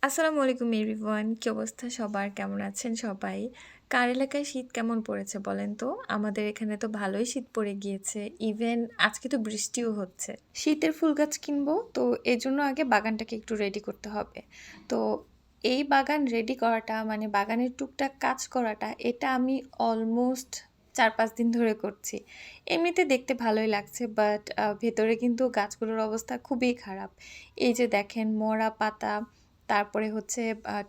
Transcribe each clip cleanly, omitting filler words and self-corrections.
আসসালামু আলাইকুম এভরিওয়ান। কি অবস্থা সবার? কেমন আছেন সবাই? কার এলাকায় শীত কেমন পড়েছে বলেন তো? আমাদের এখানে তো ভালোই শীত পড়ে গিয়েছে। ইভেন আজকে তো বৃষ্টিও হচ্ছে। শীতের ফুল গাছ কিনবো, তো এজন্য আগে বাগানটাকে একটু রেডি করতে হবে। তো এই বাগান রেডি করাটা মানে বাগানের টুকটাক কাজ করাটা এটা আমি অলমোস্ট ৪-৫ দিন ধরে করছি। এমনিতে দেখতে ভালোই লাগছে বাট ভেতরে কিন্তু গাছগুলোর অবস্থা খুবই খারাপ। এই যে দেখেন মরা পাতা, তারপরে হচ্ছে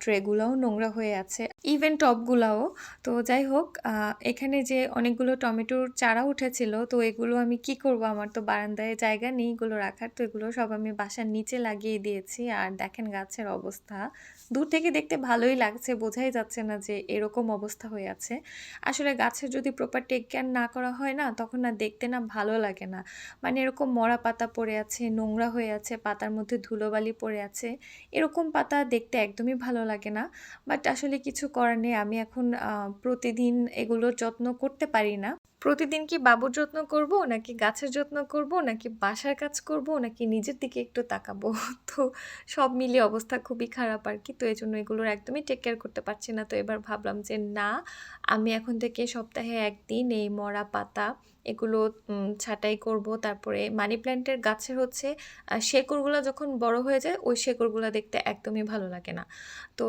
ট্রেগুলাও নোংরা হয়ে আছে, ইভেন টবগুলাও। তো যাই হোক, এখানে যে অনেকগুলো টমেটোর চারা উঠেছিল, তো এগুলো আমি কি করব, আমার তো বারান্দায় জায়গা নেই এগুলো রাখার, তো এগুলো সব আমি বাসার নিচে লাগিয়ে দিয়েছি। আর দেখেন গাছের অবস্থা, দূর থেকে দেখতে ভালোই লাগছে, বোঝাই যাচ্ছে না যে এরকম অবস্থা হয়ে আছে। আসলে গাছের যদি প্রপার টেক কেয়ার না করা হয় না, তখন না দেখতে না ভালো লাগে না। মানে এরকম মরা পাতা পড়ে আছে, নোংরা হয়ে আছে, পাতার মধ্যে ধুলোবালি পড়ে আছে, এরকম পাতা দেখতে একদমই ভালো লাগে না। বাট আসলে কিছু করার নেই, আমি এখন প্রতিদিন এগুলোর যত্ন করতে পারি না। প্রতিদিন কি বাবুর যত্ন করব, নাকি গাছের যত্ন করব, নাকি বাসার কাজ করব, নাকি নিজের দিকে একটু তাকাবো? তো সব মিলিয়ে অবস্থা খুবই খারাপ আর কি। তো এই জন্য এগুলোর একদমই টেক কেয়ার করতে পারছি না। তো এবার ভাবলাম যে না, আমি এখন থেকে সপ্তাহে ১ দিন এই মরা পাতা এগুলো ছাঁটাই করব। তারপরে মানি প্ল্যান্টের গাছের হচ্ছে শেকড়গুলো যখন বড় হয়ে যায়, ওই শেকড়গুলো দেখতে একদমই ভালো লাগে না। তো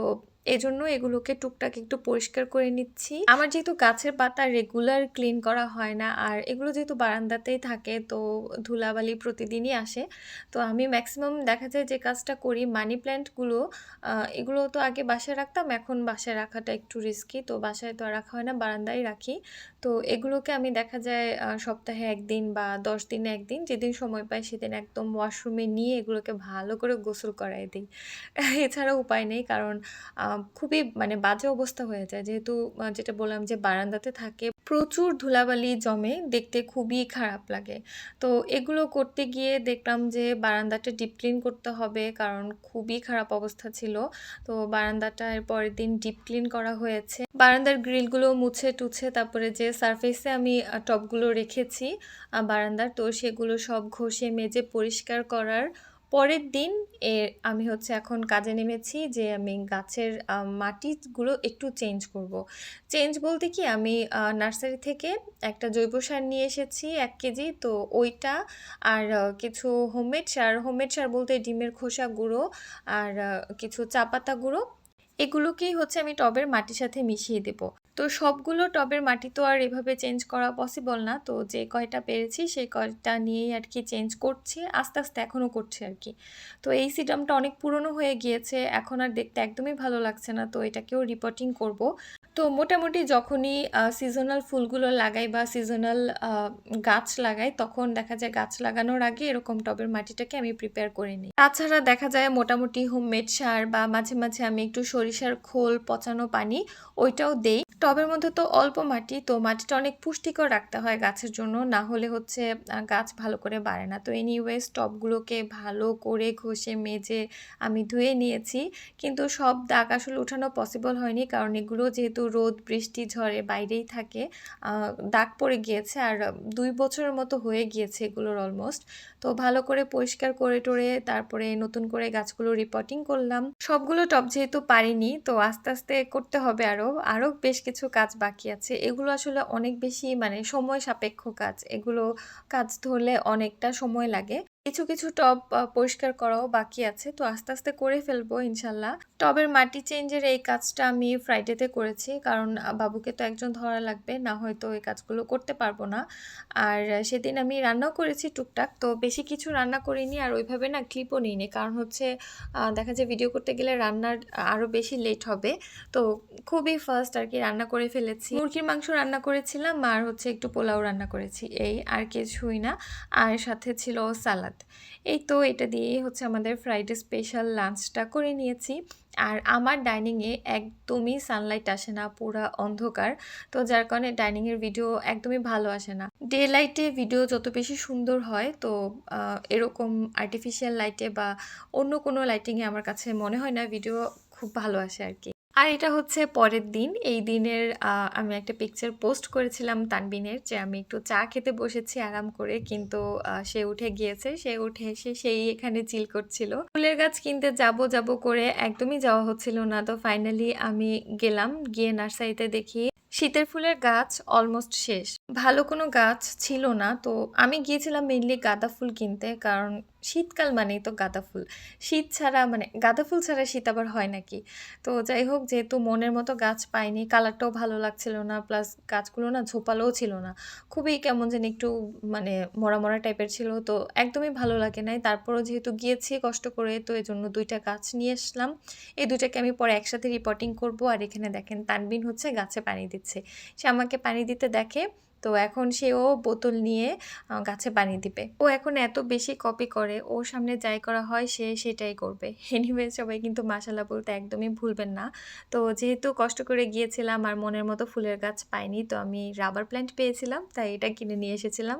এজন্য এগুলোকে টুকটাক একটু পরিষ্কার করে নিচ্ছি। আমার যেহেতু গাছের পাতা রেগুলার ক্লিন করা হয় না, আর এগুলো যেহেতু বারান্দাতেই থাকে, তো ধুলাবালি প্রতিদিনই আসে। তো আমি ম্যাক্সিমাম দেখা যায় যে কাজটা করি, মানি প্ল্যান্টগুলো এগুলো তো আগে বাসায় রাখতাম, এখন বাসায় রাখাটা একটু রিস্কি, তো বাসায় তো আর রাখা হয় না, বারান্দায় রাখি। তো এগুলোকে আমি দেখা যায় সপ্তাহে ১ দিন বা ১০ দিনে ১ দিন, যেদিন সময় পাই সেদিন একদম ওয়াশরুমে নিয়ে এগুলোকে ভালো করে গোসল করায় দিই। এছাড়া উপায় নেই, কারণ খুবই মানে বাজে অবস্থা হয়ে যায়। যেহেতু যেটা বললাম যে বারান্দাতে থাকে, প্রচুর ধুলাবালি জমে, দেখতে খুবই খারাপ লাগে। তো এগুলো করতে গিয়ে দেখলাম যে বারান্দাটা ডিপ ক্লিন করতে হবে, কারণ খুবই খারাপ অবস্থা ছিল। তো বারান্দাটা এর পরের দিন ডিপ ক্লিন করা হয়েছে। বারান্দার গ্রিলগুলো মুছে-টুছে, তারপরে যে সারফেসে আমি টবগুলো রেখেছি বারান্দার, তো সেগুলো সব ঘষে মেজে পরিষ্কার করার পরের দিন আমি হচ্ছে এখন কাজে নেমেছি যে আমি গাছের মাটিগুলো একটু চেঞ্জ করব। চেঞ্জ বলতে কি, আমি নার্সারি থেকে একটা জৈব সার নিয়ে এসেছি ১ কেজি। তো ওইটা আর কিছু হোমমেড সার বলতে ডিমের খোসা গুঁড়ো আর কিছু চা পাতা গুঁড়ো, এগুলোকেই হচ্ছে আমি টবের মাটির সাথে মিশিয়ে দেব। তো সবগুলো টবের মাটি তো আর এভাবে চেঞ্জ করা পসিবল না। তো যে কয়টা পেরেছি সেই কয়টা নিয়েই আর কি চেঞ্জ করছি। আস্তে, আস্তে এখনও করছি আর কি। তো এই সিডামটা অনেক পুরনো হয়ে গিয়েছে। এখন আর দেখতে একদমই ভালো লাগছে না। তো এটাকেও রিপোর্টিং করব। তো মোটামুটি যখনই সিজনাল ফুলগুলো লাগাই বা সিজনাল গাছ লাগাই, তখন দেখা যায় গাছ লাগানোর আগে এরকম টবের মাটিটাকে আমি প্রিপেয়ার করে নিই। তাছাড়া দেখা যায় মোটামুটি হোমমেড সার বা মাঝে মাঝে আমি একটু সরিষার খোল, পচানো পানি ওইটাও দেই। টবের মধ্যে তো অল্প মাটি, তো মাটিটা অনেক পুষ্টিকর রাখতে হয় গাছের জন্য, না হলে হচ্ছে গাছ ভালো করে বাড়ে না। তো এনিওয়েজ টবগুলোকে ভালো করে ঘষে মেজে আমি ধুয়ে নিয়েছি, কিন্তু সব দাগ আসলে উঠানো পসিবল হয়নি, কারণ এগুলো যেহেতু রোদ বৃষ্টি ঝড়ে বাইরেই থাকে, দাগ পড়ে গিয়েছে। আর ২ বছরের মতো হয়ে গিয়েছে এগুলোর অলমোস্ট। তো ভালো করে পরিষ্কার করে টরে তারপরে নতুন করে গাছগুলো রিপোর্টিং করলাম। সবগুলো টব যেহেতু পারিনি, তো আস্তে আস্তে করতে হবে, আরও বেশ কিছু কাজ বাকি আছে। এগুলো আসলে অনেক বেশি মানে সময় সাপেক্ষ কাজ, এগুলো কাজ ধরলে অনেকটা সময় লাগে। কিছু কিছু টব পরিষ্কার করাও বাকি আছে, তো আস্তে আস্তে করে ফেলবো ইনশাল্লাহ। টবের মাটি চেঞ্জের এই কাজটা আমি ফ্রাইডেতে করেছি, কারণ বাবুকে তো একজন ধরা লাগবে, না হয়তো এই কাজগুলো করতে পারবো না। আর সেদিন আমি রান্নাও করেছি টুকটাক, তো বেশি কিছু রান্না করিনি, আর ওইভাবে না ক্লিপও নিইনি, কারণ হচ্ছে দেখা যায় ভিডিও করতে গেলে রান্নার আরও বেশি লেট হবে। তো খুবই ফার্স্ট আর কি রান্না করে ফেলেছি। মুরগির মাংস রান্না করেছিলাম, আর হচ্ছে একটু পোলাও রান্না করেছি, এই আর কিছুই না। আর সাথে ছিল সালাদ। এই তো এটা দিয়েই হচ্ছে আমাদের ফ্রাইডে স্পেশাল লাঞ্চটা করে নিয়েছি। আর আমার ডাইনিংয়ে একদমই সানলাইট আসে না, পুরা অন্ধকার। তো যার কারণে ডাইনিংয়ের ভিডিও একদমই ভালো আসে না। ডে লাইটে ভিডিও যত বেশি সুন্দর হয়, তো এরকম আর্টিফিশিয়াল লাইটে বা অন্য কোনো লাইটিংয়ে আমার কাছে মনে হয় না ভিডিও খুব ভালো আসে আর কি। আর এটা হচ্ছে পরের দিন। এই দিনের আমি একটা পিকচার পোস্ট করেছিলাম তানবিনের যে আমি একটু চা খেতে বসেছি আরাম করে। কিন্তু সে উঠে গিয়েছে। সে উঠে এসে সেই এখানে চিল করছিল। ফুলের গাছ কিনতে যাব করে একদমই যাওয়া হচ্ছিল না। তো ফাইনালি আমি গেলাম। গিয়ে নার্সারিতে দেখি শীতের ফুলের গাছ অলমোস্ট শেষ। ভালো কোনো গাছ ছিল না। তো আমি গিয়েছিলাম মেইনলি গাঁদা ফুল কিনতে। কারণ শীতকাল মানেই তো গাঁদা ফুল। শীত ছাড়া মানে গাঁদা ফুল ছাড়া শীত আবার হয় নাকি? তো যাই হোক যেহেতু মনের মতো গাছ পাইনি, কালারটাও ভালো লাগছিল না। প্লাস গাছগুলো না ঝোপালোও ছিল না। খুবই কেমন জানি একটু মানে মরা টাইপের ছিল। তো একদমই ভালো লাগে নাই। তারপরও যেহেতু গিয়েছি কষ্ট করে তো এজন্য ২ টা গাছ নিয়ে আসলাম। এই ২ টাকে আমি পরে একসাথে রিপোর্টিং করব। আর এখানে দেখেন তানবিন হচ্ছে গাছে পানি দিচ্ছে। সে আমাকে পানি দিতে দেখে। তো এখন সেও বোতল নিয়ে গাছে পানি দিবে। ও এখন এত বেশি কপি করে, ওর সামনে যাই করা হয় সে সেটাই করবে। এনিওয়ে সবাই কিন্তু মাশাআল্লাহ বলতে একদমই ভুলবেন না। তো যেহেতু কষ্ট করে গিয়েছিলাম আর মনের মতো ফুলের গাছ পাইনি, তো আমি রাবার প্ল্যান্ট পেয়েছিলাম, তাই এটা কিনে নিয়ে এসেছিলাম।